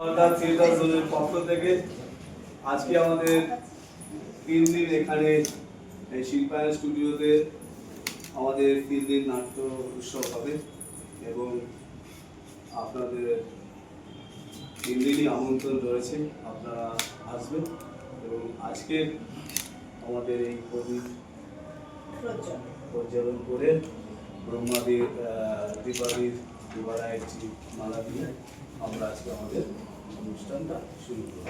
Theatre জোনের পক্ষ থেকে আজকে আমাদের 3 দিন এখানে শিল্পায়ন স্টুডিওতে আমাদের 3 দিন নাট্য উৎসব হবে এবং আপনাদের 3 দিনই আমন্ত্রণ রয়েছে, আপনারা আসবেন এবং আজকে আমাদের এই প্রদীপ প্রজ্বলন করে ব্রহ্মাদির দিবারা একটি মালা দিয়ে আমরা আজকে আমাদের অনুষ্ঠানটা শুরু করব।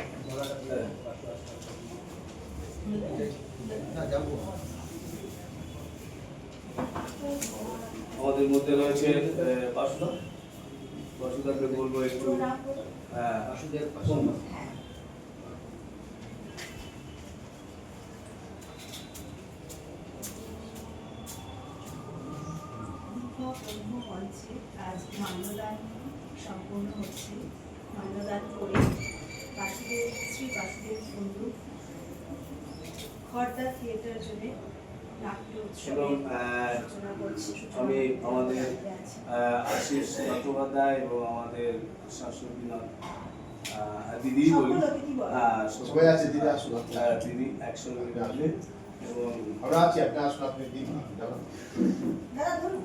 আমাদের মধ্যে রয়েছে বাসুদাকে বলবো একটু আজ মান্যদান সম্পূর্ণ হচ্ছে। মান্যদান করে বাসুদেব শ্রী বাসুদেব বন্ধু খর্দা থিয়েটার জন্য নাট্য উৎসবের সূচনা করছি। আমি আমাদের আশিস চট্টোপাধ্যায় এবং আমাদের শাশ্বতীনাথ দিদি বলি, সবাই আছে, দিদি আসুন, দিদি একসঙ্গে আসবে এবং আমরা আছি, আপনি আসুন, আপনি দিদি দাদা ধরুন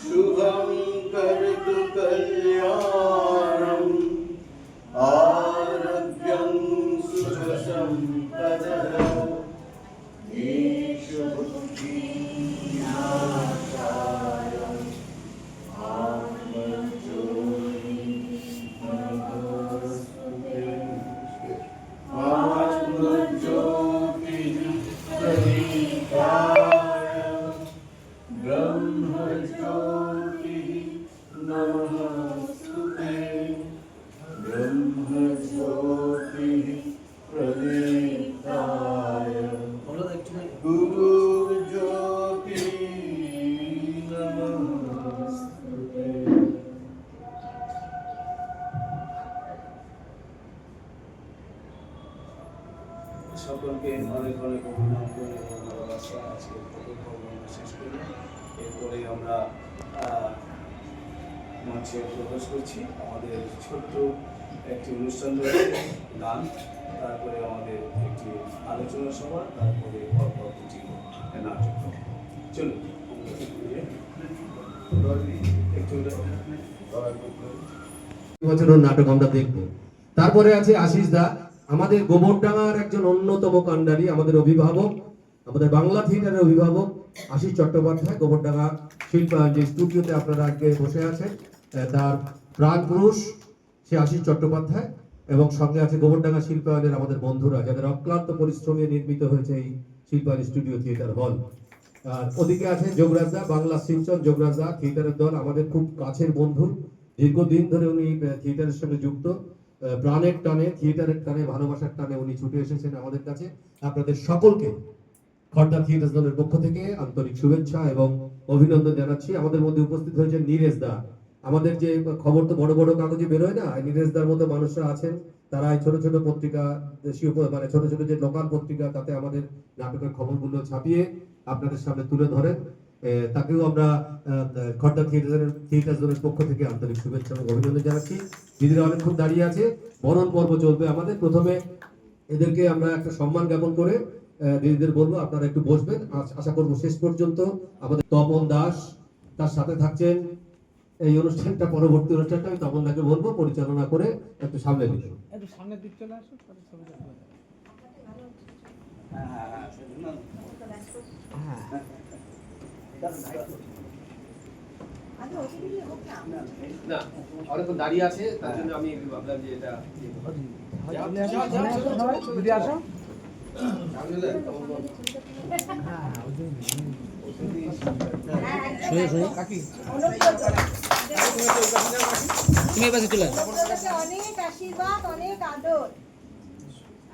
शुभं कर्तु कल्याणम् आरोग्यं सुखसम्पदः ईशो बुद्धिविनाशायम् आत्मज्योति नमोस्तुते आत्मज्योति प्रदीपाय ब्रह्मज्योति नमोस्तुते ब्रह्मज्योति प्रदीप्ताय गुरुज्योति नमोस्तुते। সকলকে অনেক অনেক অভিনন্দন এবং ভালোবাসা। আজকে প্রথম পর্ব শেষ করি, এরপরে আমরা মঞ্চে প্রবেশ করছি। আমাদের ছোট্ট একটি অনুষ্ঠান রয়েছে, গান, তারপরে আমাদের একটি আলোচনা সভা, তারপরে পরপর দুটি নাটক। চলুন একটু বছরের নাটক আমরা দেখব। তারপরে আছে আশিস দা, আমাদের গোবরডাঙ্গার একজন অন্যতম কাণ্ডারি, আমাদের অভিভাবক, আমাদের বাংলা থিয়েটারের অভিভাবক আশিস চট্টোপাধ্যায়। গোবরডাঙ্গা শিল্পায়ন যে স্টুডিওতে আপনারা আজকে বসে আছেন, তার প্রাণ পুরুষ সে আশিস চট্টোপাধ্যায় এবং সঙ্গে আছে গোবরডাঙ্গা শিল্পায়নের আমাদের বন্ধুরা, যাদের অক্লান্ত পরিশ্রমে নির্মিত হয়েছে এই শিল্পায়ন স্টুডিও থিয়েটার হল। আর ওদিকে আছে যোগরাজদা, বাংলা সিঞ্চন যোগরাজদা থিয়েটারের দল, আমাদের খুব কাছের বন্ধু, দীর্ঘদিন ধরে উনি থিয়েটারের সঙ্গে যুক্ত, প্রাণের টানে, থিয়েটারের টানে, ভালোবাসার টানে উনি ছুটে এসেছেন আমাদের কাছে। আপনাদের সকলকে খর্দা থিয়েটার দলের পক্ষ থেকে আন্তরিক শুভেচ্ছা এবং অভিনন্দন জানাচ্ছি। আমাদের মধ্যে উপস্থিত হয়েছেন নীরেশ দা। আমাদের যে খবর তো বড় বড় কাগজে বেরোয় না, নীরেশ দার মতো মানুষরা আছেন, তারা এই ছোট ছোট পত্রিকা, দেশীয় মানে ছোট ছোট যে লোকাল পত্রিকা, তাতে আমাদের নাটকের খবরগুলো ছাপিয়ে আপনাদের সামনে তুলে ধরেন। তাকেও আমরা খর্দা থিয়েটার দলের পক্ষ থেকে আন্তরিক শুভেচ্ছা এবং অভিনন্দন জানাচ্ছি। দিদিরা অনেকক্ষণ দাঁড়িয়ে আছে, বরণ পর্ব চলবে আমাদের। প্রথমে এদেরকে আমরা একটা সম্মান জ্ঞাপন করে দিদিদের বলবো আপনারা একটু বসবেন। আশা করবো শেষ পর্যন্ত আমাদের তপন দাস তার সাথে থাকছেন। এই অনুষ্ঠানটা, পরবর্তী অনুষ্ঠানটা আমি তপন দাকে বলবো পরিচালনা করে একটু সামনে দিন, একটু সামনের দিক চলে আসো, তাহলে ছবিটা ভালো হবে। না অনেকক্ষণ দাঁড়িয়ে আছে, তার জন্য আমি ভাবলাম যে এটা যদি আসো তুমি পাশে চলে আসো। অনেক আশীর্বাদ, অনেক আদর।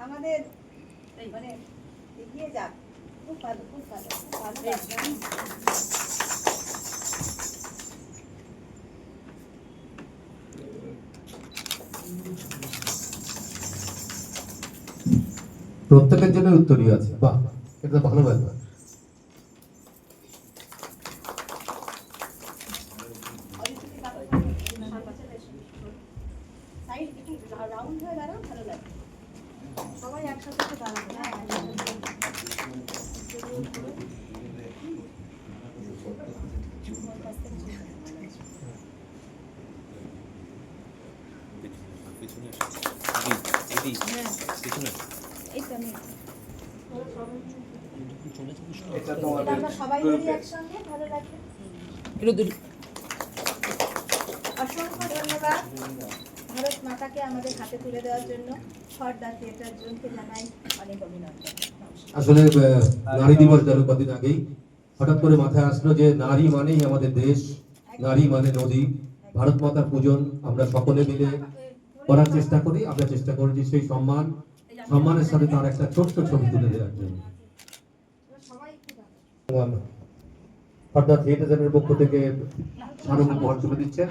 আমাদের মানে এগিয়ে যাক, খুব ভালো, খুব ভালো, খুব ভালো। প্রত্যেকের জন্য উত্তরীয় আছে, বাহ, এটা ভালো ব্যাপার। সাইড একটু রাউন্ড হয়ে দাঁড়াও, ভালো লাগবে। সবাই একসাথে তো দাঁড়াবে, হ্যাঁ, এই তো আমি এটা এটা তোমাদের আমরা সবাই মিলে একসঙ্গে, ভালো লাগবে। অসংখ্য ধন্যবাদ ভারত মাতাকে আমাদের হাতে তুলে দেওয়ার জন্য। খর্দা থিয়েটার জোনকে জানাই অনেক অভিনন্দন। আসলে নারী দিবস গেল কদিন আগেই, হঠাৎ করে মাথায় আসলো যে নারী মানেই আমাদের দেশ, নারী মানে নদী, ভারত মাতার পূজন আমরা সকলে মিলে করার চেষ্টা করি। আমরা চেষ্টা করেছি সেই সম্মানের সাথে তার একটা ছোট্ট ছবি তুলে দেওয়ার জন্য। খর্দা থিয়েটারের পক্ষ থেকে স্মারক উপহার তুলে দিচ্ছেন।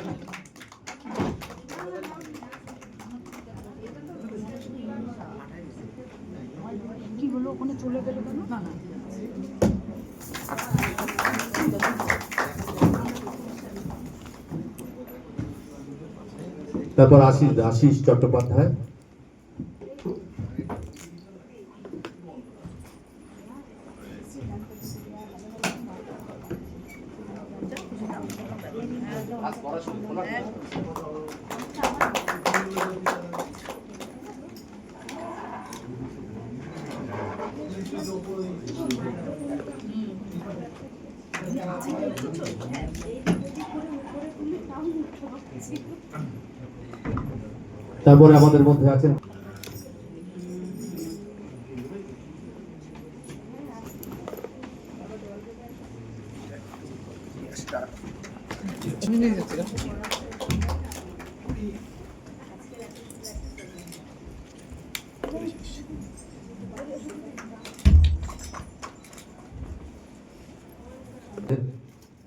কি হলো, ওখানে চলে গেল কেন? না না, তারপর আশিস চট্টোপাধ্যায়, তারপরে আমাদের মধ্যে আছেন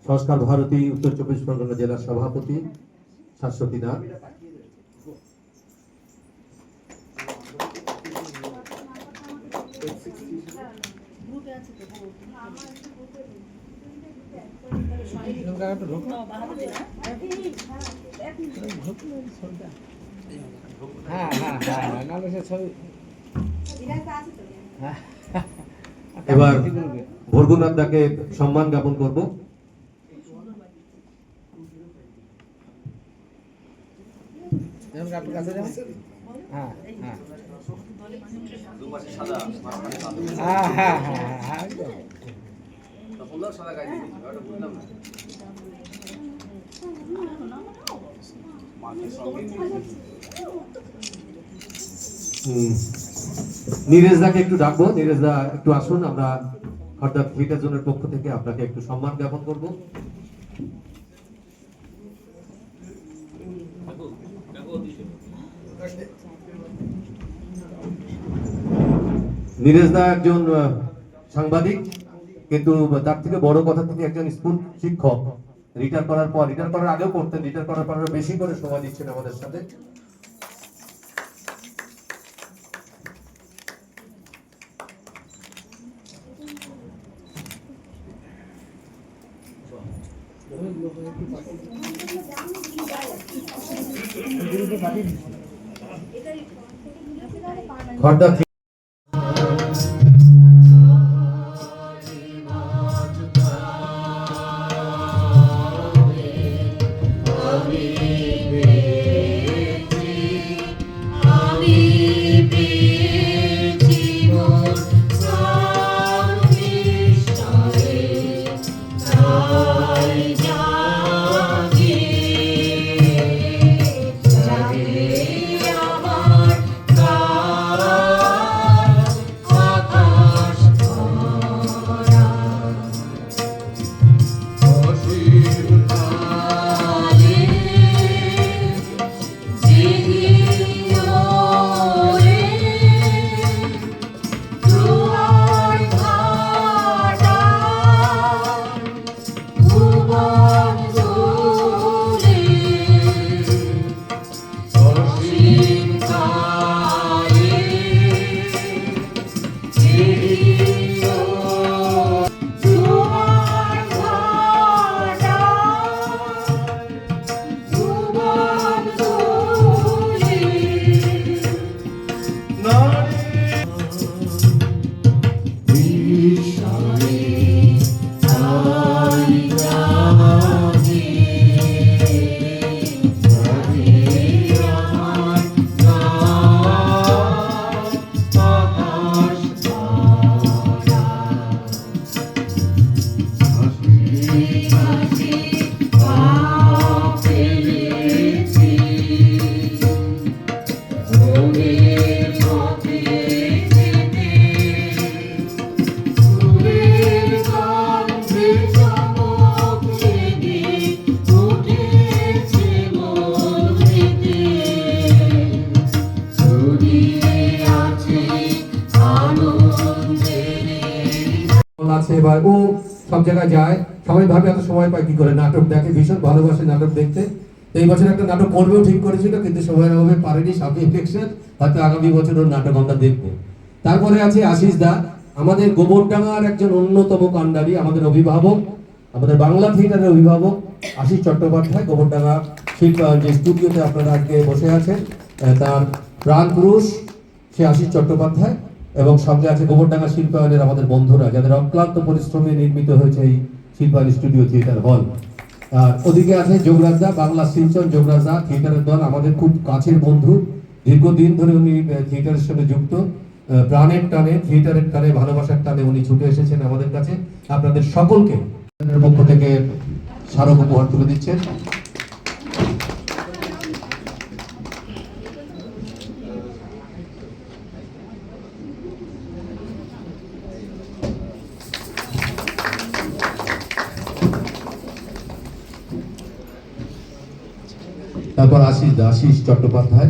সংস্কার ভারতী উত্তর চব্বিশ পরগনা জেলার সভাপতি শাশ্বতী নাথ, হ্যাঁ হ্যাঁ হ্যাঁ, নাহলে সে ছবি এবার ভর্গুনাথ দাকে সম্মান জ্ঞাপন করব। আপনার কাছে যাবেন? হ্যাঁ হ্যাঁ দুপাশে সাদা, মাঝখানে কালো। হ্যাঁ হ্যাঁ হ্যাঁ হ্যাঁ একদম। তা বললাম সাদা গায়ে দিয়ে দিচ্ছি, ওটা বুঝলাম না। মাকে সঙ্গে নিয়ে নীরেশ দাকে একটু ডাকবো। নীরেশ দা একটু আসুন, আমরা খর্দা থিয়েটার জোনের পক্ষ থেকে আপনাকে একটু সম্মান জ্ঞাপন করব। নীরেশ দা একজন সাংবাদিক, কিন্তু তার থেকে বড় কথা তিনি একজন স্কুল শিক্ষক। রিটায়ার করার আগেও করতেন, রিটায়ার করার পর বেশি করে সময় দিচ্ছেন আমাদের সাথে। খর্দা আছে বা ও সব জায়গায় যায়, সবাই ভাবে এত সময় পায় কি করে, নাটক দেখে, ভীষণ ভালোবাসে নাটক দেখতে। তো এই বছর একটা নাটক করবেও ঠিক করেছিল, কিন্তু সময়ের অভাবে পারেনি, সামনে ইলেকশন, হয়তো আগামী বছর ওর নাটক আমরা দেখবো। তারপরে আছে আশিস দা, আমাদের গোবরডাঙ্গার একজন অন্যতম কাণ্ডারি, আমাদের অভিভাবক, আমাদের বাংলা থিয়েটারের অভিভাবক আশিস চট্টোপাধ্যায়। গোবরডাঙ্গা শিল্পায়ন যে স্টুডিওতে আপনারা আজকে বসে আছেন, তার প্রাণ পুরুষ সে আশিস চট্টোপাধ্যায়। এবং সঙ্গে আছে গোবরডাঙ্গা শিল্পায়নের আমাদের বন্ধুরা, যাদের অক্লান্ত পরিশ্রমে নির্মিত হয়েছে এই শিল্পায়ন স্টুডিও থিয়েটার হল। আর ওদিকে আছে যোগরাজদা, বাংলা শিলচর যোগরাজদা থিয়েটারের দল, আমাদের খুব কাছের বন্ধু, দীর্ঘদিন ধরে উনি থিয়েটারের সঙ্গে যুক্ত, প্রাণের টানে, থিয়েটারের টানে, ভালোবাসার টানে উনি ছুটে এসেছেন আমাদের কাছে। আপনাদের সকলকে পক্ষ থেকে স্মারক উপহার তুলে দিচ্ছেন। তারপর আশিস চট্টোপাধ্যায়,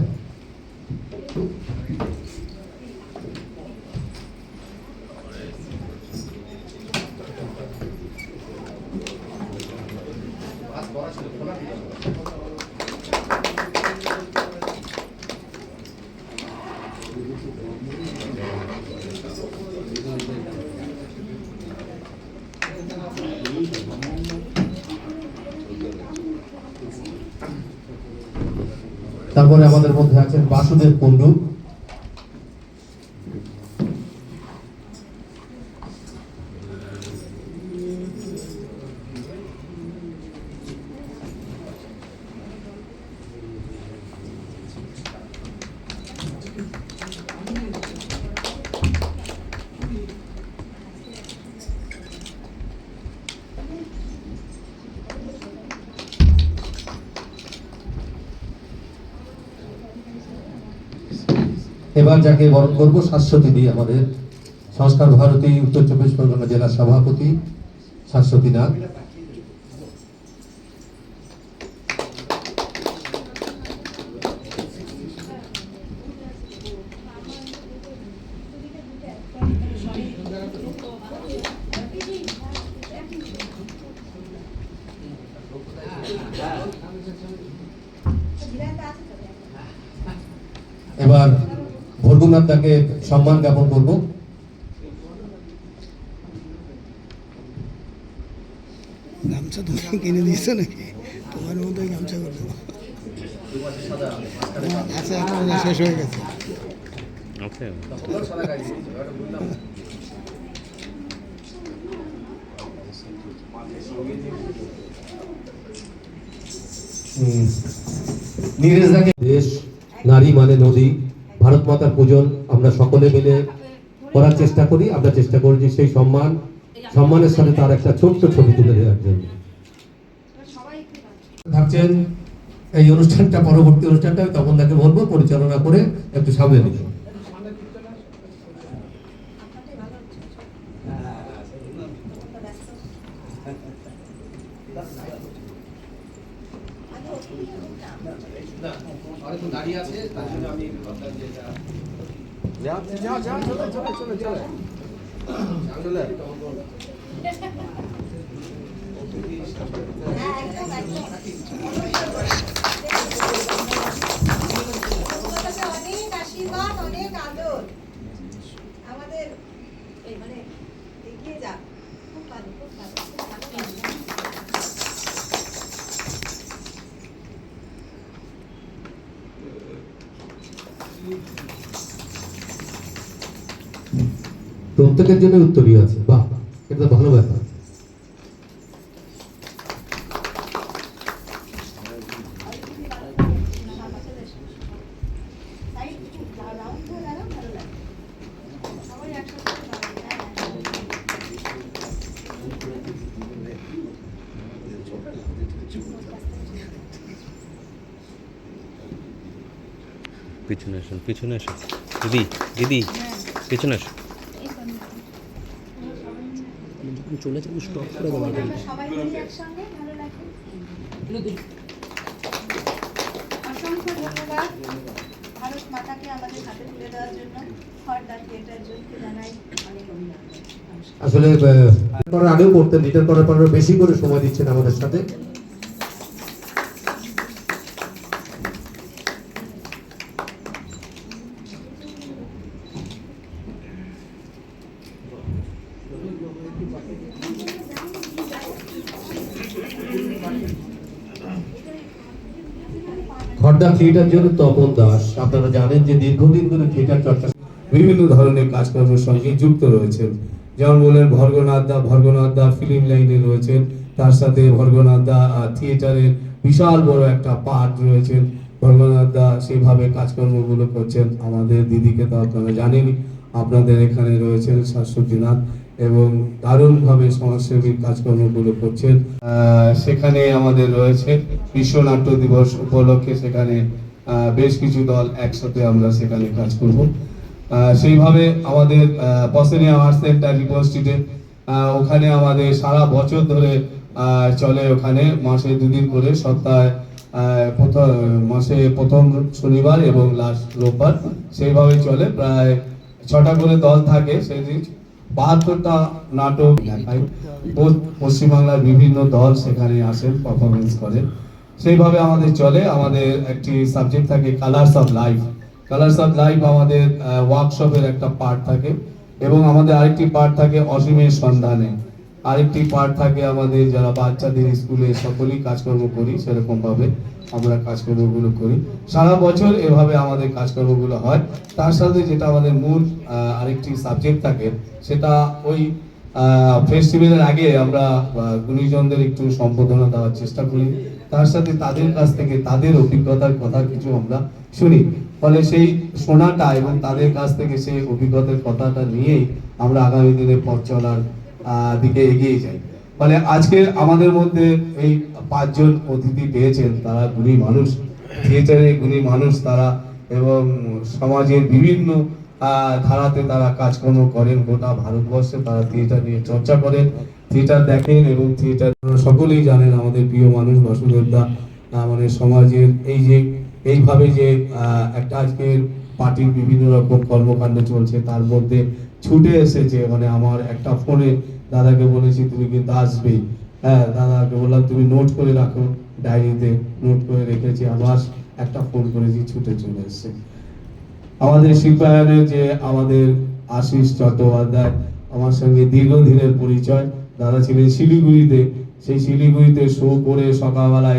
তারপরে আমাদের মধ্যে আছেন বাসুদেব কুণ্ডু, এবার যাকে বরণ করবো শাশ্বতী দি, আমাদের সংস্কার ভারতী উত্তর চব্বিশ পরগনা জেলার সভাপতি শাশ্বতী নাথ। এবার ভরগুনাথ দাকে সম্মান জ্ঞাপন করব। গামছা তুমি কিনে দিয়েছো নাকি? তোমার মধ্যে গামছা করে দেবো। আচ্ছা শেষ হয়ে গেছে। দেশ, নারী মানে নদী, ভারত মাতার পূজন আমরা সকলে মিলে করার চেষ্টা করি। আমরা চেষ্টা করি যে সেই সম্মানের সাথে তার একটা ছোট্ট ছবি তুলে দেওয়ার জন্য। থাকছেন এই অনুষ্ঠানটা, পরবর্তী অনুষ্ঠানটা তখন তাকে বলবো পরিচালনা করে একটু সামনে নিতে। দাঁড়িয়ে আছে, তার জন্য আমি ভাবলাম যে এটা অনেক আশীর্বাদ, অনেক আদর, আমাদের এই মানে এগিয়ে যাক। খুব ভালো, খুব ভালো, খুব ভালো। তো প্রত্যেকের জন্য উত্তরীয় আছে। বাহ, এটা তো ভালো ব্যাপার। পিছনে আসুন, পিছনে আসুন। দিদি, দিদি, পিছনে আসুন। চলে যাবো, স্টপ করে দেবো। সবাই মিলে একসঙ্গে ভালো লাগে। অসংখ্য ধন্যবাদ ভারত মাতাকে আমাদের হাতে তুলে দেওয়ার জন্য। খড়দা থিয়েটার জোনকে জানাই অনেক অভিনন্দন। আসলে করার আগেও করতেন, রিটার্ন করার পর বেশি করে সময় দিচ্ছেন আমাদের সাথে। খড়দা থিয়েটার জন্য তপন দাস, আপনারা জানেন যে দীর্ঘদিন ধরে থিয়েটার চর্চা বিভিন্ন ধরনের কাজকর্মের সঙ্গে যুক্ত রয়েছেন। যেমন বললেন ভর্গনাথ দা ফিল্ম লাইনে রয়েছেন, তার সাথে ভর্গনাথ দা থিয়েটারের বিশাল বড় একটা পার্ট রয়েছেন। ভর্গনাথ দা সেইভাবে কাজকর্মগুলো করছেন। আমাদের দিদিকে তো আপনারা জানেনই, আপনাদের এখানে রয়েছেন শাশ্বতীনাথ এবং দারুণভাবে সমাজসেবী কাজকর্মগুলো করছেন। সেখানে আমাদের রয়েছে বিশ্ব নাট্য দিবস উপলক্ষে সেখানে বেশ কিছু দল একসাথে আমরা সেখানে কাজ করব। সেইভাবে আমাদের পসেনিয়া আর্ট সেন্টার রিপন স্ট্রিটে ওখানে আমাদের সারা বছর ধরে চলে। ওখানে মাসে 2 দিন করে, সপ্তাহে মাসে প্রথম শনিবার এবং লাস্ট রোববার সেইভাবে চলে। প্রায় 6টা করে দল থাকে। সেই 72টা নাটক দেখায়। পশ্চিমবাংলার বিভিন্ন দল সেখানে আসেন, পারফরমেন্স করেন। সেইভাবে আমাদের চলে। আমাদের একটি সাবজেক্ট থাকে colours of life. Colours of life আমাদের ওয়ার্কশপের একটা পার্ট থাকে এবং আমাদের আরেকটি পার্ট থাকে অসীমের সন্ধানে। আরেকটি পার্ট থাকে আমাদের যারা বাচ্চাদের স্কুলে সকলেই কাজকর্ম করি, সেরকম ভাবে আমরা কাজকর্মগুলো করি। সারা বছর এভাবে আমাদের কাজকর্মগুলো হয়। তার সাথে যেটা আমাদের মূল আরেকটি সাবজেক্ট থাকে, সেটা ওই ফেস্টিভ্যালের আগে আমরা গুণীজনদের একটু সম্বোধনা দেওয়ার চেষ্টা করি। তার সাথে তাদের কাছ থেকে তাদের অভিজ্ঞতার কথা কিছু আমরা শুনি। ফলে সেই শোনাটা এবং তাদের কাছ থেকে সেই অভিজ্ঞতার কথাটা নিয়েই আমরা আগামী দিনে পথ চলার দিকে এগিয়ে যাই। ফলে আজকে আমাদের মধ্যে এই 5 জন অতিথি পেয়েছেন, তারা গুণী মানুষ, থিয়েটারে গুণী মানুষ তারা, এবং সমাজের বিভিন্ন ধারাতে তারা কাজকর্ম করেন। গোটা ভারতবর্ষে তারা থিয়েটার নিয়ে চর্চা করেন, থিয়েটার দেখেন এবং থিয়েটার সকলেই জানেন। আমাদের প্রিয় মানুষ বাসুদেব দা আমাদের সমাজের এইভাবে যে একটা আজকের পার্টির বিভিন্ন রকম কর্মকাণ্ড চলছে, তার মধ্যে ছুটে এসেছে। মানে আমার একটা ফোনে দাদাকে বলেছি তুমি কিন্তু আসবেই, হ্যাঁ দাদাকে বললাম তুমি নোট করে রাখো, ডায়েরিতে নোট করে রেখেছি। আবার একটা ফোন করেছি, ছুটে চলে এসছে। আমাদের শিল্পায়নের যে আমাদের আশিস চট্টোপাধ্যায়, আমার সঙ্গে দীর্ঘদিনের পরিচয়। দাদা ছিলেন শিলিগুড়িতে, সেই শিলিগুড়িতে শো করে সকালবেলা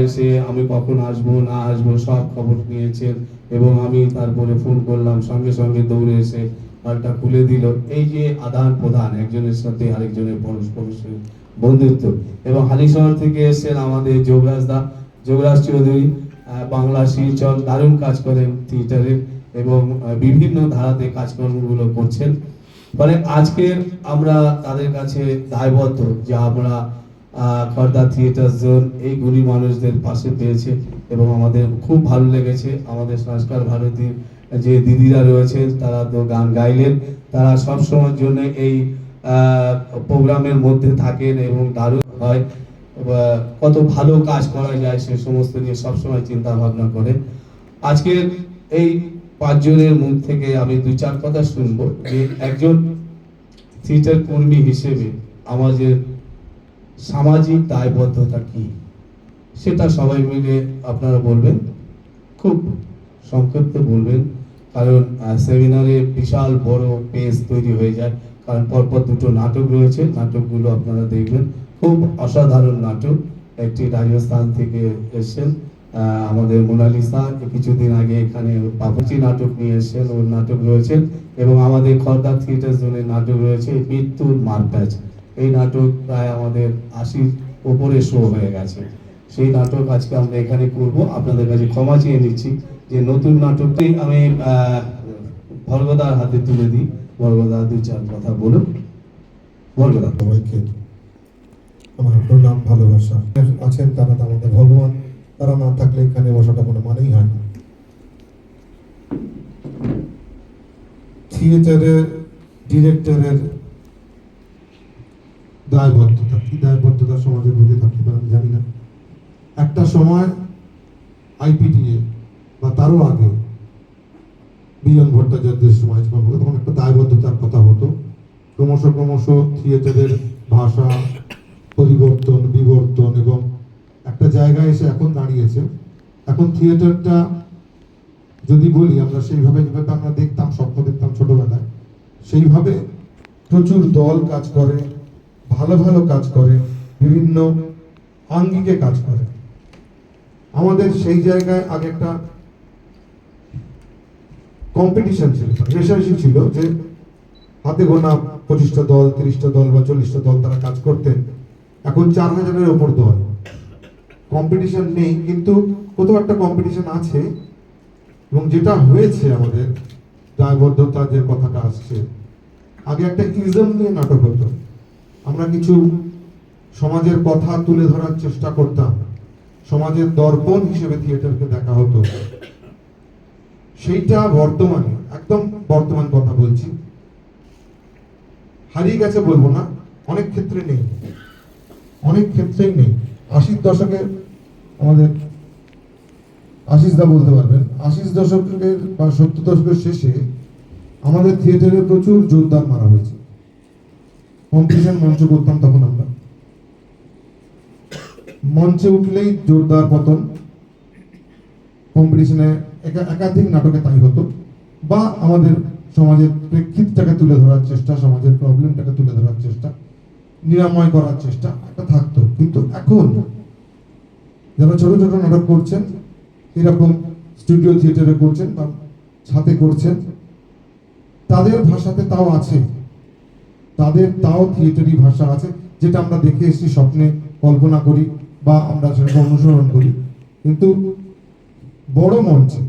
এসে আমি কখন আসবো না আসবো সব খবর নিয়েছেন এবং আমি তারপরে ফোন করলাম, সঙ্গে সঙ্গে দৌড়ে এসে হলটা খুলে দিল। এই যে আদান প্রদান, একজনের সাথে আরেকজনের পরস্পর বন্ধুত্ব। এবং হালিশহর থেকে এসেছেন আমাদের যোগরাজ চৌধুরী, বাংলা শিলচর, দারুণ কাজ করেন থিয়েটারের এবং বিভিন্ন ধারাতে কাজকর্মগুলো করছেন। ফলে আজকের আমরা তাদের কাছে দায়বদ্ধ যে আমরা খড়দা থিয়েটার জোন এই গুণী মানুষদের পাশে পেয়েছে এবং আমাদের খুব ভালো লেগেছে। আমাদের সংস্কার ভারতীর যে দিদিরা রয়েছেন তারা তো গান গাইলেন, তারা সবসময়ের জন্য এই প্রোগ্রামের মধ্যে থাকেন এবং দারুণ হয়, কত ভালো কাজ করা যায় সে সমস্ত নিয়ে সবসময় চিন্তা ভাবনা করেন। আজকের এই 5 জনের মুখ থেকে আমি 2-4 কথা শুনবো যে একজন থিয়েটার কর্মী হিসেবে আমাদের সামাজিক দায়বদ্ধতা কি, সেটা সবাই মিলে আপনারা বলবেন, খুব সংক্ষেপে বলবেন, কারণ সেমিনারে বিশাল বড় পেজ তৈরি হয়ে যায়। কারণ পরপর 2টো নাটক রয়েছে, নাটকগুলো আপনারা দেখবেন, খুব অসাধারণ নাটক। একটি রাজস্থান থেকে এসেছেন আমাদের মোনালিসা কিছুদিন আগে এখানে বাবুচি নাটক নিয়ে এসেছেন, ওর নাটক রয়েছেন, এবং আমাদের খর্দা থিয়েটার জোনের নাটক রয়েছে মৃত্যুর মারপ্যাচ। এই নাটক প্রায় আমাদের 80 উপরে শো হয়ে গেছে। সেই নাটক আজকে আমরা এখানে করব। আপনাদের কাছে ক্ষমা চেয়ে নিচ্ছি যে নতুন নাটকটি আমি ভর্গদার হাতে তুলে দিই। ভর্গদা 2-4 কথা বলুন। ভর্গদা। সবাইকে আমার প্রণাম, ভালোবাসা। আছেন তারা তো আমাদের ভগবান, তারা না থাকলে এখানে বসাটা কোনো মানেই হয় না। থিয়েটারের ডিরেক্টরের দায়বদ্ধতা, কি দায়বদ্ধতা সমাজের মধ্যে থাকতে পারে আমি জানি না। একটা সময় আইপিটিএ বা তারও আগে বিজন ভট্টাচার্যের সময় তখন একটা দায়বদ্ধতার কথা হতো। ক্রমশ থিয়েটারের ভাষা পরিবর্তন, বিবর্তন এবং একটা জায়গায় এসে এখন দাঁড়িয়েছে। এখন থিয়েটারটা যদি বলি আমরা সেইভাবে যেভাবে আমরা দেখতাম, স্বপ্ন দেখতাম ছোটবেলায়, সেইভাবে প্রচুর দল কাজ করে, ভালো ভালো কাজ করে, বিভিন্ন আঙ্গিকে কাজ করে। আমাদের সেই জায়গায় আগে একটা কম্পিটিশন ছিল, রেশারেশি ছিল যে হাতে গোনা 25টা দল, 30টা দল বা 40টা দল তারা কাজ করতেন। এখন 4000-এর ওপর দল। কম্পিটিশন নেই, কিন্তু কোথাও একটা কম্পিটিশন আছে। এবং যেটা হয়েছে আমাদের দায়বদ্ধতা যে কথাটা আসছে, আগে একটা ইজম নিয়ে নাটক হতো, আমরা কিছু সমাজের কথা তুলে ধরার চেষ্টা করতাম, সমাজের দর্পণ হিসেবে থিয়েটারকে দেখা হতো। সেইটা বর্তমানে, একদম বর্তমান কথা বলছি, হারিয়ে গেছে বলবো না, অনেক ক্ষেত্রে নেই, অনেক ক্ষেত্রেই নেই। 80 দশকের আমাদের আশিসদা বলতে পারবেন, 80 দশকের বা 70 দশকের শেষে আমাদের থিয়েটারে প্রচুর জোরদার মারা হয়েছে। কম্পিটিশন মঞ্চ করতাম তখন আমরা, মঞ্চে উঠলেই জোরদার পতন। কম্পিটিশনে একাধিক নাটকে তাই হতো, বা আমাদের সমাজের প্রেক্ষিতটাকে তুলে ধরার চেষ্টা, সমাজের প্রবলেমটাকে তুলে ধরার চেষ্টা, নিরাময় করার চেষ্টা একটা থাকতো। কিন্তু এখন যারা ছোট ছোট নাটক করছেন, এরকম স্টুডিও থিয়েটারে করছেন বা ছাতে করছেন, তাদের ভাষাতে তাও আছে, তাদের তাও থিয়েটারি ভাষা আছে, যেটা আমরা দেখে এসেছি, স্বপ্নে কল্পনা করি বা আমরা সেটাকে অনুসরণ করি। কিন্তু বড় মঞ্চে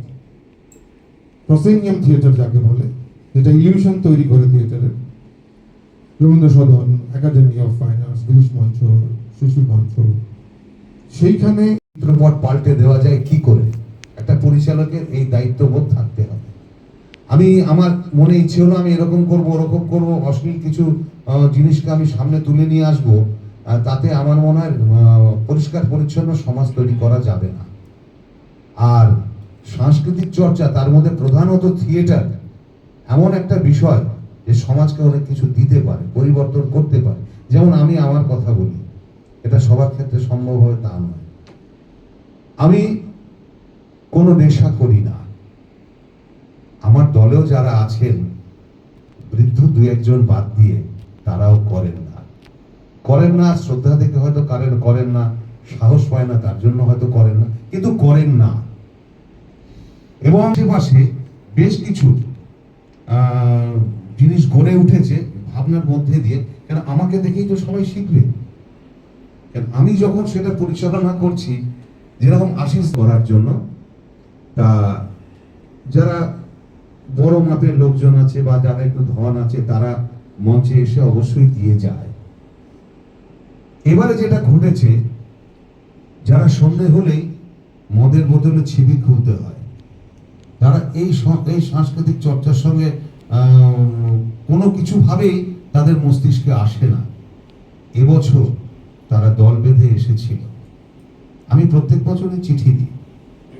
প্রসেনিয়াম থিয়েটার যাকে বলে, যেটা ইলিউশন তৈরি করে থিয়েটারের, Rabindra Sadan, academy of fine arts, Girish Mancha, Shishu মঞ্চ, সেইখানে চিত্রপট পাল্টে দেওয়া যায় কি করে, একটা পরিচালকের এই দায়িত্ববোধ থাকতে হবে। আমি আমার মনে ইচ্ছে হলো আমি এরকম করব, ওরকম করব, অশ্লীল কিছু জিনিসকে আমি সামনে তুলে নিয়ে আসবো, তাতে আমার মনে হয় পরিষ্কার পরিচ্ছন্ন সমাজ তৈরি করা যাবে না। আর সাংস্কৃতিক চর্চা, তার মধ্যে প্রধানত থিয়েটার এমন একটা বিষয় যে সমাজকে অনেক কিছু দিতে পারে, পরিবর্তন করতে পারে। যেমন আমি আমার কথা বলি, এটা সবার ক্ষেত্রে সম্ভব হয় তা নয়। আমি কোনো নেশা করি না, আমার দলেও যারা আছেন বৃদ্ধ 2-1 বাদ দিয়ে তারাও করেন না। শ্রদ্ধা থেকে হয়তো করেন না, সাহস পায় না তার জন্য হয়তো করেন না, কিন্তু করেন না। এবং আশেপাশে বেশ কিছু জিনিস গড়ে উঠেছে ভাবনার মধ্যে দিয়ে, কেন আমাকে দেখেই তো সবাই শিখবে। কেন আমি যখন সেটা পরিচালনা করছি, যেরকম আশিস করার জন্য, তা যারা বড় মাপের লোকজন আছে বা যারা একটু ধন আছে, তারা মঞ্চে এসে অবশ্যই দিয়ে যায়। এবারে যেটা ঘটেছে, যারা সন্ধে হলেই মদের বোতলে ছিবি খুলতে হয়, তারা এই সাংস্কৃতিক চর্চার সঙ্গে কোনো কিছু ভাবেই তাদের মস্তিষ্কে আসে না। এবছর তারা দল বেঁধে এসেছিল। আমি প্রত্যেক বছরই চিঠি দিই,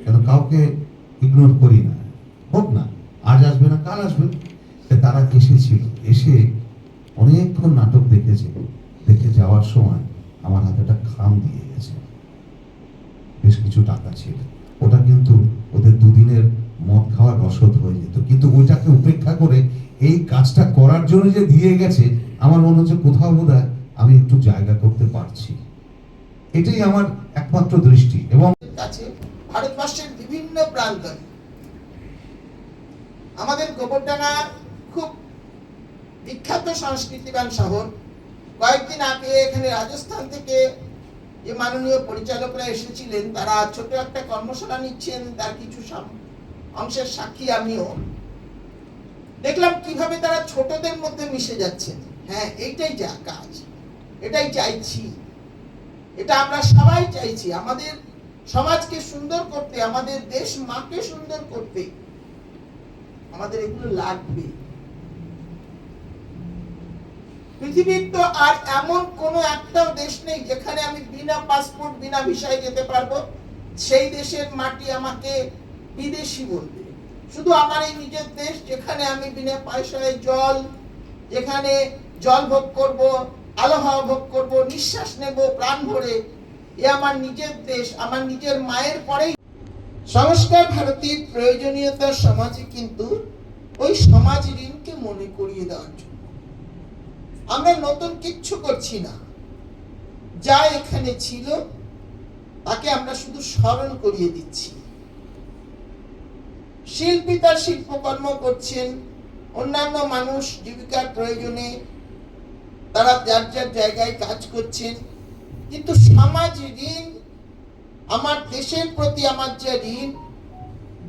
কেন কাউকে ইগনোর করি না, হোক না, আজ আসবে না কাল আসবে। তারা এসেছিল, এসে অনেকক্ষণ নাটক দেখেছে, দেখে যাওয়ার সময় আমার হাতে একটা খাম দিয়ে গেছে, বেশ কিছু টাকা ছিল। ওটা কিন্তু ওদের 2 দিনের মদ খাওয়ার রসদ হয়ে যেত, কিন্তু ওইটাকে উপেক্ষা করে এই কাজটা করার জন্য যে দিয়ে গেছে, আমার মনে হচ্ছে কোথাও বোধহয় আমি একটু জায়গা করতে পারছি। এটাই আমার একমাত্র দৃষ্টি। এবং কাছে ভারতবর্ষের বিভিন্ন প্রান্তরে। আমাদের গোবরডাঙ্গা খুব বিখ্যাত সংস্কৃতিবান শহর। কয়েকদিন আগে এখানে রাজস্থান থেকে যে মাননীয় পরিচালকরা এসেছিলেন, তারা ছোট একটা কর্মশালা নিচ্ছেন, তার কিছু অংশের সাক্ষী আমিও। দেখলাম কিভাবে তারা ছোটদের মধ্যে মিশে যাচ্ছেন। হ্যাঁ, এইটাই যা কাজ, এটাই চাইছি, এটা আমরা সবাই চাইছি। আমাদের সমাজকে সুন্দর করতে, আমাদের দেশ মাকে সুন্দর করতে আমাদের এগুলো লাগবে। পৃথিবীর তো আর এমন কোন একটাও দেশ নেই যেখানে আমি বিনা পাসপোর্ট বিনা ভিসায় যেতে পারবো, সেই দেশের মাটি আমাকে বিদেশি বলবে। শুধু আমার এই নিজের দেশ, যেখানে আমি বিনা পয়সায় যেখানে জল ভোগ করব, আলো হাওয়া ভোগ করব, নিঃশ্বাস নেব প্রাণ ভরে, এ আমার নিজের দেশ, আমার নিজের মায়ের পরেই। সংস্কার ভারতীর প্রয়োজনীয়তা সমাজে কিন্তু ওই সমাজ ঋণকে মনে করিয়ে দেওয়ার জন্য। আমরা নতুন কিচ্ছু করছি না, যা এখানে ছিল তাকে আমরা শুধু স্মরণ করিয়ে দিচ্ছি। শিল্পী তার শিল্পকর্ম করছেন, অন্যান্য মানুষ জীবিকার প্রয়োজনে তারা যার যার জায়গায় কাজ করছেন, কিন্তু সমাজ ঋণ, আমার দেশের প্রতি আমার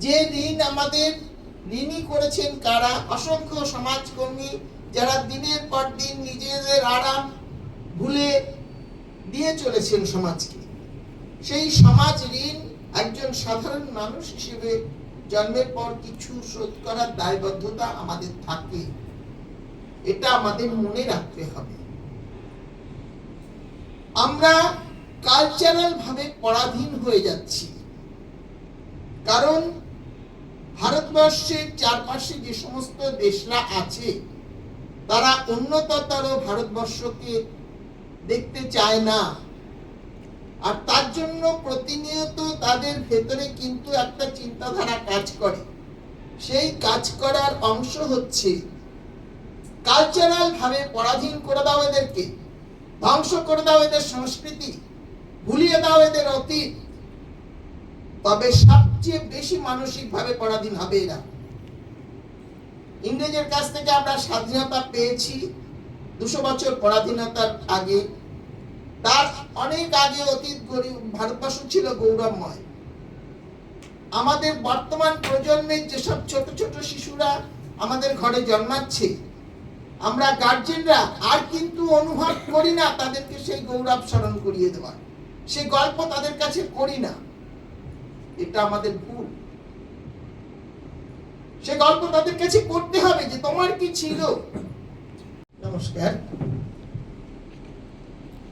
যে ঋণ আমাদের ঋণী করেছেন কারা? অসংখ্য সমাজকর্মী, যারা দিনের পর দিন নিজেদের আরাম ভুলে দিয়ে চলেছেন সমাজকে। সেই সমাজ ঋণ একজন সাধারণ মানুষ হিসেবে জন্মের পর কিছু শোধ করার দায়বদ্ধতা আমাদের থাকে, এটা আমাদের মনে রাখতে হবে। আমরা কালচারাল ভাবে পরাধীন হয়ে যাচ্ছি, কারণ ভারতবর্ষের চারপাশে যে সমস্ত দেশরা আছে তারা উন্নততর ভারতবর্ষকে দেখতে চায় না, আর তার জন্য প্রতিনিয়ত তাদের ভেতরে কিন্তু একটা চিন্তাধারা কাজ করে। সেই কাজ করার অংশ হচ্ছে কালচারাল ভাবে পরাধীন করে দাও এদেরকে, ধ্বংস করে দাও এদের সংস্কৃতি, ভুলিয়ে দাও এদের অতীত, তবে সবচেয়ে বেশি মানসিক ভাবে পরাধীন হবে এরা। ইংরেজের কাছ থেকে আমরা স্বাধীনতা পেয়েছি 200 বছর পরাধীনতার আগে। তার অনেক আগে অতীত ভারতবর্ষ ছিল গৌরবময়। আমাদের বর্তমান প্রজন্মের যেসব ছোট ছোট শিশুরা আমাদের ঘরে জন্মাচ্ছে, আমরা গার্জেনরা আর কিন্তু অনুভব করি না তাদেরকে সেই গৌরব স্মরণ করিয়ে দেওয়া, সেই গল্প তাদের কাছে করি না। এটা আমাদের ভুল। সে গল্প তাদের কাছে করতে হবে যে তোমার কি ছিল। নমস্কার।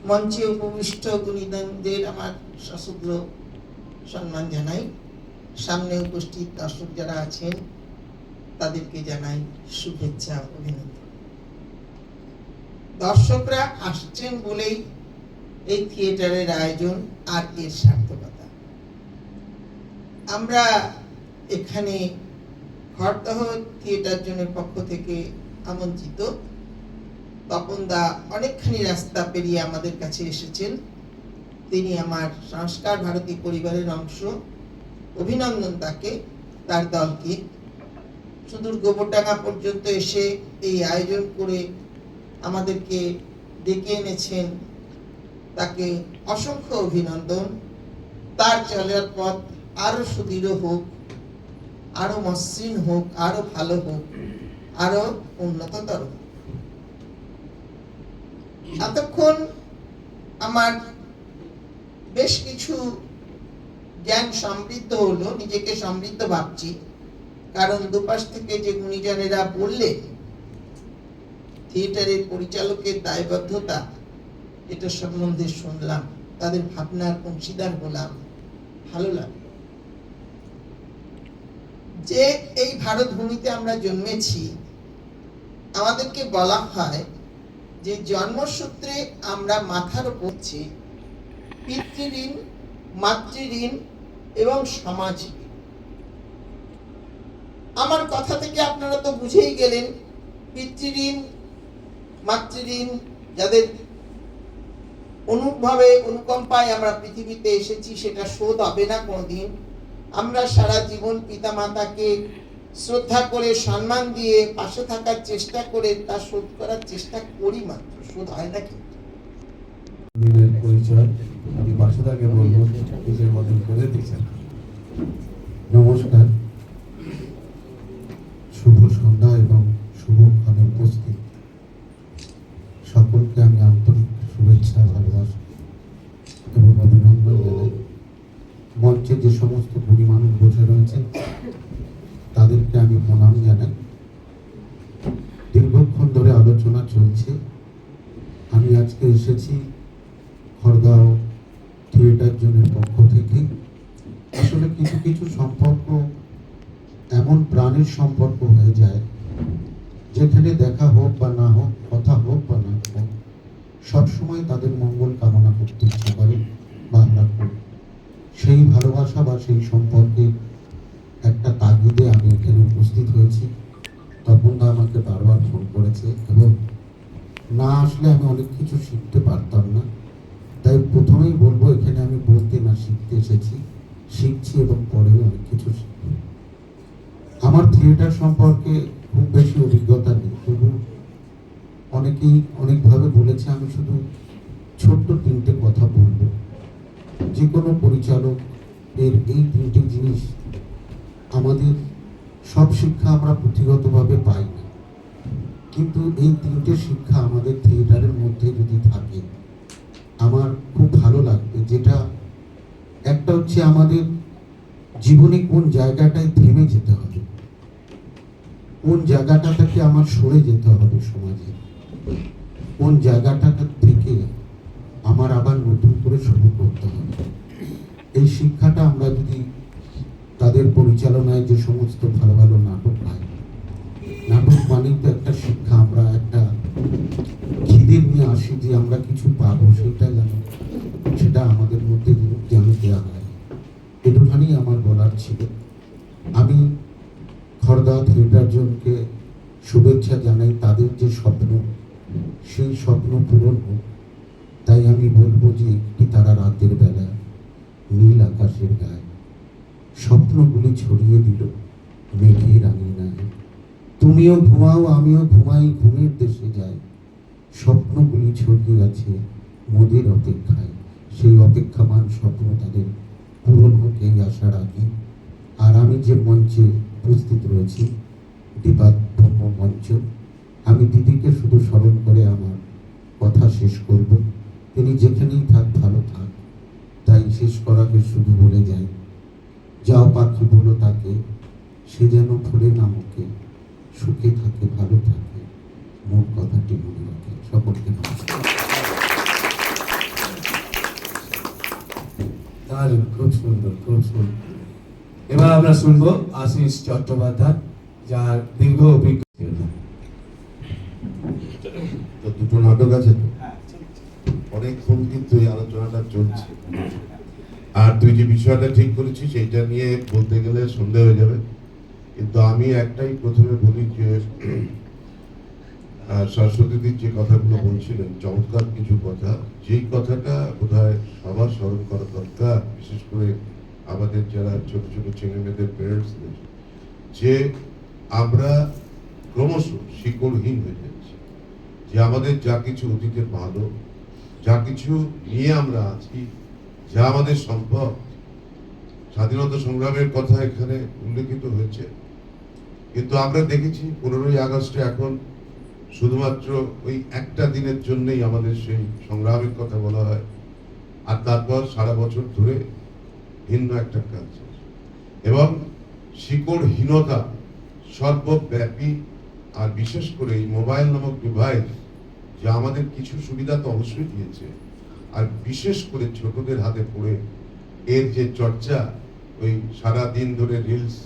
মঞ্চে উপবিষ্ট গুণীজনদের আমার সশ্রদ্ধ সম্মান জানাই। সামনে উপস্থিত দর্শক যারা আছেন তাদেরকে জানাই শুভেচ্ছা, অভিনন্দন। দর্শকরা আসছেন বলেই এই থিয়েটারের আয়োজন আর এর সার্থকতা। আমরা এখানে খড়দহ থিয়েটার জোনের পক্ষ থেকে আমন্ত্রিত। তপন দা অনেকখানি রাস্তা পেরিয়ে আমাদের কাছে এসেছেন। তিনি আমার সংস্কার ভারতী পরিবারের অংশ। অভিনন্দন তাকে, তার দলকে। সুদূর গোবরডাঙ্গা পর্যন্ত এসে এই আয়োজন করে আমাদেরকে ডেকে এনেছেন, তাকে অসংখ্য অভিনন্দন। তার চলার পথ আরো সুদৃঢ় হোক, আরো মসৃণ হোক, আরো ভালো হোক, আরো উন্নততর হোক। এতক্ষণ আমার বেশ কিছু জ্ঞান সমৃদ্ধ হলো, নিজেকে সমৃদ্ধ ভাবছি, কারণ দুপাশ থেকে যে গুণীজনেরা বললেন থিয়েটারের পরিচালকের দায়বদ্ধতা, এটা সম্বন্ধে শুনলাম, তাদের ভাবনার অংশীদার হলাম, ভালো লাগলো। যে এই ভারত ভূমিতে আমরা জন্মেছি, আমাদেরকে বলা হয় যে জন্মসূত্রে আমরা মাথার উপর পিতৃঋণ, মাতৃঋণ এবং সমাজ। আমার কথা থেকে আপনারা তো বুঝেই গেলেন, পিতৃঋণ মাতৃঋণ যাদের অনুকম্পায় আমরা পৃথিবীতে এসেছি, সেটা শোধ হবে না কোনোদিন। আমরা সারা জীবন পিতামাতাকে শ্রদ্ধা করে সম্মান দিয়ে পাশে থাকার চেষ্টা করে তা শোধ করার চেষ্টা করি মাত্র, শোধ হয় না কিন্তু। দিনের পরিচয় আমি বাসুদাকে বলবো নিজের মতন করে দিয়েছেন। নমস্কার, শুভ সন্ধ্যা এবং শুভক্ষণে উপস্থিত সকলকে আমি আন্তরিক শুভেচ্ছা, ভালোবাসা এবং অভিনন্দন জানাই। মঞ্চে যে সমস্ত গুণী মানুষ বসে রয়েছেন তাদেরকে আমি প্রণাম জানাই। দীর্ঘক্ষণ ধরে আলোচনা চলছে। আমি আজকে এসেছি খড়গাঁও থিয়েটার জোনের পক্ষ থেকে। আসলে কিছু কিছু সম্পর্ক এমন প্রাণের সম্পর্ক হয়ে যায়, যেখানে দেখা হোক বা না হোক, কথা হোক বা না হোক, সবসময় তাদের মঙ্গল কামনা করতে ইচ্ছা করে বা আমরা করি। সেই ভালোবাসা বা সেই সম্পর্কে একটা তাগিদে আমি এখানে উপস্থিত হয়েছি। তপনদা আমাকে বারবার ফোন করেছে এবং না আসলে আমি অনেক কিছু শিখতে পারতাম না। তাই প্রথমেই বলবো, এখানে আমি বলতে না শিখতে এসেছি, শিখছি এবং পরেও অনেক কিছু শিখব। আমার থিয়েটার সম্পর্কে খুব বেশি অভিজ্ঞতা নেই, তবু অনেকেই অনেকভাবে বলেছে। আমি শুধু ছোট্ট তিনটে কথা বলবো। যে কোনো পরিচালক এর এই তিনটে জিনিস, আমাদের সব শিক্ষা আমরা পুঁথিগতভাবে পাই না, কিন্তু এই তিনটে শিক্ষা আমাদের থিয়েটারের মধ্যে যদি থাকে আমার খুব ভালো লাগবে। যেটা একটা হচ্ছে, আমাদের জীবনে কোন জায়গাটায় থেমে যেতে হবে, কোন জায়গাটা থেকে আমার সরে যেতে হবে সমাজে, কোন জায়গাটা থেকে আমার আবার নতুন করে শুরু করতে হবে। এই শিক্ষাটা আমরা যদি তাদের পরিচালনায় যে সমস্ত ভালো ভালো নাটক হয়, নাটক মানেই তো একটা শিক্ষা। আমরা একটা খিদে নিয়ে আসি যে আমরা কিছু পাবো, সেটা আমাদের মধ্যে যেন দেওয়া হয়। এটুখানি আমার বলার ছিল। আমি খড়গাঁও থিয়েটার জোনকে শুভেচ্ছা জানাই। তাদের যে স্বপ্ন, সেই স্বপ্ন পূরণ হোক। তাই আমি বলবো যে একটি তারা রাতের বেলা নীল আকাশের গায়ে স্বপ্নগুলি ছড়িয়ে দিল মেঘের আঙিনায়। তুমিও ঘুমাও, আমিও ঘুমাই, ঘুমের দেশে যাই, স্বপ্নগুলি ছড়িয়ে আছে মোদের অপেক্ষায়। সেই অপেক্ষামান স্বপ্ন তাদের পূরণ হোক, এই আশা রাখি। আর আমি যে মঞ্চে উপস্থিত রয়েছি, দিবাত ব্রহ্ম মঞ্চ, আমি দিদিকে শুধু স্মরণ করে আমার কথা শেষ করব। তিনি যেখানেই থাক, ভালো থাক। তাই শেষ করাকে শুধু বলে যাই, যাও পাখি বলো তাকে, সে যেন ভুলে না মুখে, সুখে থাকে, ভালো থাকে, মোর কথাটি মনে রাখে। সকলকে নমস্কার। দারুণ, খুব সুন্দর, খুব সুন্দর। এবার আমরা শুনবো আশিস চট্টোপাধ্যায়, যার দীর্ঘ অভিজ্ঞতা। তো দুটো নাটক আছে তো, অনেকক্ষণ কিন্তু এই আলোচনাটা চলছে। আর তুই যে বিষয়টা ঠিক করেছিস সেইটা নিয়ে বলতে গেলে সন্দেহ হয়ে যাবে, কিন্তু আমি একটাই প্রথমে বলি যে সরস্বতীদির যে কথাগুলো বলছিলেন, চমৎকার কিছু কথা, যেই কথাটা বোধহয় সবার স্মরণ করা দরকার, বিশেষ করে আমাদের যারা ছোট ছোট ছেলে মেয়েদের প্যারেন্টসদের, যে আমরা ক্রমশ শিকড়হীন হয়ে যাচ্ছি। যে আমাদের যা কিছু অতীতের ভালো, যা কিছু নিয়ে আমরা আছি, যা আমাদের সম্পদ, স্বাধীনতা সংগ্রামের কথা এখানে উল্লেখিত হয়েছে, কিন্তু আমরা দেখেছি 15ই আগস্টে এখন শুধুমাত্র ওই একটা দিনের জন্যই আমাদের সেই সংগ্রামের কথা বলা হয়, আর তারপর সারা বছর ধরে ভিন্ন একটা কাজ। এবং শিকড়হীনতা সর্বব্যাপী, আর বিশেষ করে এই মোবাইল নামক ডিভাইস, যে আমাদের কিছু সুবিধা তো অবশ্যই দিয়েছে, আর বিশেষ করে ছোটদের হাতে পড়ে এর যে চর্চা, ওই সারা দিন ধরে রিলস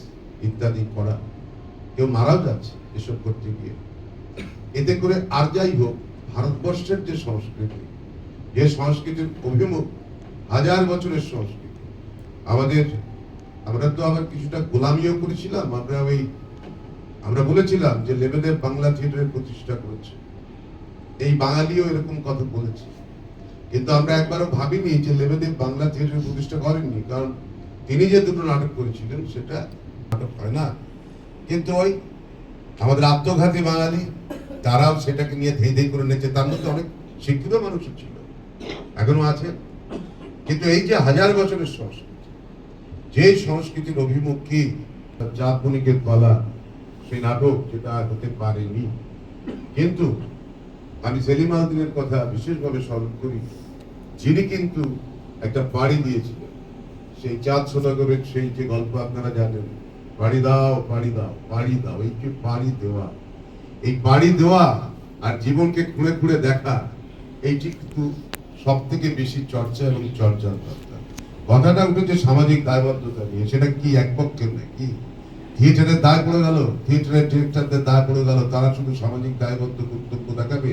ইত্যাদি করা, কেউ মারাও যাচ্ছে এসব করতে গিয়ে। এতে করে আর যাই হোক, ভারতবর্ষের যে সংস্কৃতি, যে সংস্কৃতির অভিমুখ হাজার বছরের সংস্কৃতি, আমরা তো আবার কিছুটা গোলামিও করেছিলাম। আমরা বলেছিলাম যে লেবেদেব বাংলা থিয়েটারের প্রতিষ্ঠা করেছে, এই বাঙালিও এরকম কথা বলেছে, কিন্তু আমরা একবারও ভাবিনি যে লেবেদেব বাংলা থিয়েটারের প্রতিষ্ঠা করেননি। কারণ তিনি যে দুটো নাটক করেছিলেন সেটা নাটক হয় না, কিন্তু ওই আমাদের আত্মঘাতী বাঙালি তারাও সেটাকে নিয়ে ধেই ধেই করে নিয়েছে। তার মধ্যে অনেক শিক্ষিত মানুষও ছিল, এখনো আছে। কিন্তু এই যে হাজার বছরের সংস্কৃতি, যে সংস্কৃতির অভিমুখী চাঁদ বণিকের কলা, সেই নাটক যেটা হতে পারেনি। কিন্তু আমি সেলিম আলদিনের কথা বিশেষভাবে স্মরণ করি, যিনি কিন্তু একটা বাড়ি দিয়েছিলেন। সেই চাঁদ সদাগরের সেই যে গল্প আপনারা জানেন, বাড়ি দাও বাড়ি দাও বাড়ি দাও, এই যে বাড়ি দেওয়া, এই বাড়ি দেওয়া আর জীবনকে খুঁড়ে খুঁড়ে দেখা, এইটি কিন্তু সব থেকে বেশি চর্চা এবং চর্চার দরকার। কথাটা উঠেছে সামাজিক দায়বদ্ধতা নিয়ে, সেটা কি এক পক্ষের নাকি? থিয়েটারের দায় পড়ে গেল, থিয়েটারের ডিরেক্টরদের দায় পড়ে গেল, তারা শুধু সামাজিক দায়বদ্ধ কর্তব্য দেখাবে।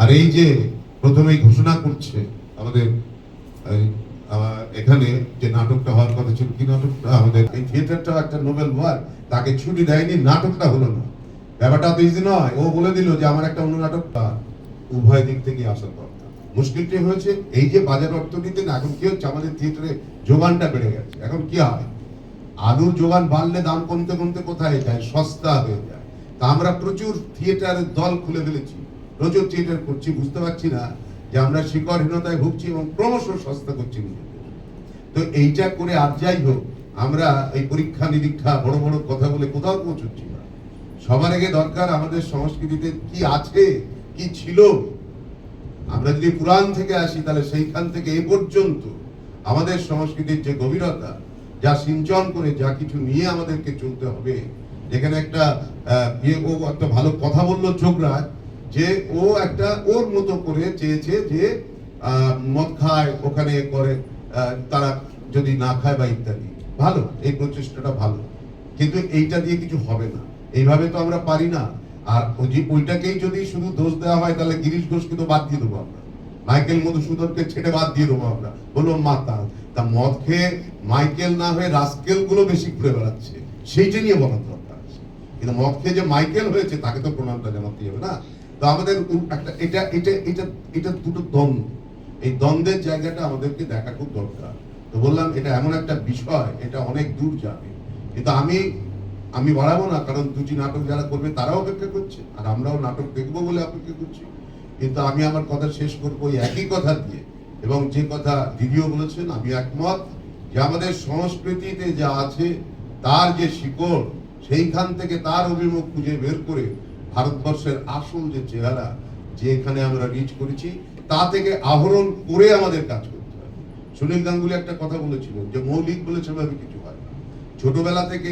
আর এই যে প্রথমেই ঘোষণা করছে আমাদের এখানে যে নাটকটা হওয়ার কথা ছিল, কি নাটকটা, আমাদের এই থিয়েটারটা একটা নোবেল ওয়ার্ক, তাকে ছুটি দেয়নি, নাটকটা হলো না। ব্যাপারটা তো ইজি নয়। ও বলে দিল যে আমার একটা অন্য নাটকটা, উভয় দিক থেকে আসার দরকার। মুশকিলটি হয়েছে এই যে বাজার অর্থনীতি, এখন কি হচ্ছে, আমাদের থিয়েটারে যোগানটা বেড়ে গেছে। এখন কি হয়, আলুর যোগান বাড়লে দাম কমতে কমতে কোথায় যায়, সস্তা হয়ে যায়। তা আমরা প্রচুর থিয়েটারের দল খুলে ফেলেছি, প্রচুর থিয়েটার করছি, বুঝতে পারছি না যে আমরা শিকড়হীনতায় ভুগছি এবং ক্রমশ সস্তা করছি নিজেদের। তো এইটা করে আর যাই হোক, আমরা এই পরীক্ষা নিরীক্ষা বড় বড় কথা বলে কোথাও পৌঁছচ্ছি না। সবার আগে দরকার আমাদের সংস্কৃতিতে কি আছে, কি ছিল। আমরা যদি পুরাণ থেকে আসি, তাহলে সেইখান থেকে এ পর্যন্ত আমাদের সংস্কৃতির যে গভীরতা, যা সিঞ্চন করে যা কিছু নিয়ে আমাদেরকে চলতে হবে। যেখানে একটা ও একটা ভালো কথা বললো যোগরাজ, যে ও একটা ওর মতো করে চেয়েছে যে মদ খায় ওখানে করে, তারা যদি না খায় বা ইত্যাদি। ভালো, এই প্রচেষ্টাটা ভালো, কিন্তু এইটা দিয়ে কিছু হবে না, এইভাবে তো আমরা পারি না। আর ওইটাকেই যদি শুধু দোষ দেওয়া হয়, তাহলে গিরিশ ঘোষকে তো বাদ দিয়ে দেবো আমরা, মাইকেল মধুসূদনকে ছেড়ে বাদ দিয়ে দেবো আমরা, বলবো মাতাল। তা মদ খেয়ে মাইকেল না হয়ে রাস্কেল গুলো বেশি ঘুরে বেড়াচ্ছে, সেইটা নিয়ে বলার দরকার আছে। কিন্তু মদ খেয়ে যে মাইকেল হয়েছে তাকে তো প্রণামটা জানাতে হবে না। তো আমাদের একটা এটা এটা এটা এটা দুটো দ্বন্দ্ব, এই দ্বন্দ্বের জায়গাটা আমাদেরকে দেখা খুব দরকার। তো বললাম এটা এমন একটা বিষয়, এটা অনেক দূর যাবে। কিন্তু আমি বাড়াবো না, কারণ দুটি নাটক যারা করবে তারাও অপেক্ষা করছে, আর আমরাও নাটক দেখবো বলে অপেক্ষা করছি। কিন্তু আমি আমার কথা শেষ করবো একই কথা দিয়ে, এবং যে কথা দিদিও বলেছেন আমি একমত, যে আমাদের সংস্কৃতিতে যা আছে তার যে শিকড়, সেইখান থেকে তার অভিমুখ খুঁজে বের করে ভারতবর্ষের আসল যে চেহারা, যে এখানে আমরা রিচ করেছি, তা থেকে আহরণ করে আমাদের কাজ করতে হবে। সুনীল গাঙ্গুলি একটা কথা বলেছিলেন যে মৌলিক বলে সেভাবে কিছু হয় না। ছোটবেলা থেকে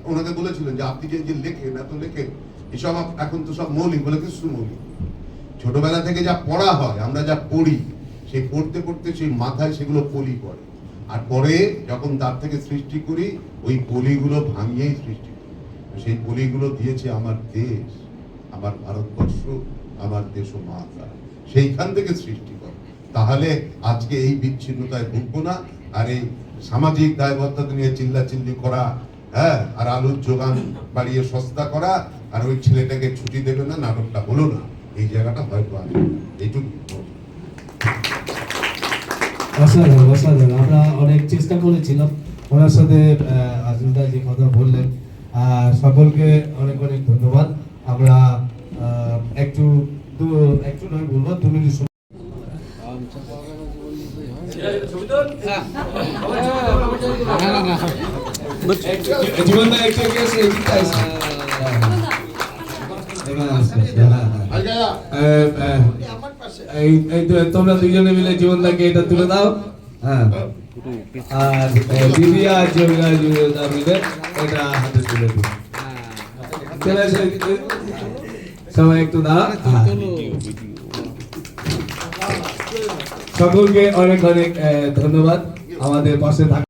ওনাকে বলেছিলেন যে আপনি যে লেখেন, এত লেখেন, এসব এখন তো সব মৌলিক, বলে কিছু মৌলিক। ছোটবেলা থেকে যা পড়া হয়, আমরা যা পড়ি, সেই পড়তে পড়তে সেই মাথায় সেগুলো পলি পড়ে, আর পরে যখন তার থেকে সৃষ্টি করি, ওই পলিগুলো ভাঙিয়েই সৃষ্টি করি। সেই পলিগুলো দিয়েছে আমার দেশ, আমার ভারতবর্ষ, আমার দেশ ও মাতা, সেইখান থেকে সৃষ্টি করে। তাহলে আজকে এই বিচ্ছিন্নতায় ভুগবো না, আর এই সামাজিক দায়বদ্ধতা নিয়ে চিল্লাচিল্লি করা, হ্যাঁ, আর আলুর যোগান বাড়িয়ে সস্তা করা, আর ওই ছেলেটাকে ছুটি দেবে না, নাটকটা হলো না, এই জায়গাটা হয়তো আসবে। এইটুকু অসাধারণ অসাধারণ। আমরা অনেক চেষ্টা করেছিলাম ওনার সাথে, আজিজদা যে কথা বললেন, সকলকে অনেক অনেক ধন্যবাদ। আমরা একটু নয় বলবো, 2 মিনিট জীবনদা একটু তোমরা দুজনে মিলে জীবনদাকে এটা তুলে দাও। হ্যাঁ, আর দিদি আর জমিলা মিলে এটা হাতে তুলে দিও। সবাই একটু দাও। সকলকে অনেক অনেক ধন্যবাদ আমাদের পাশে থাকা।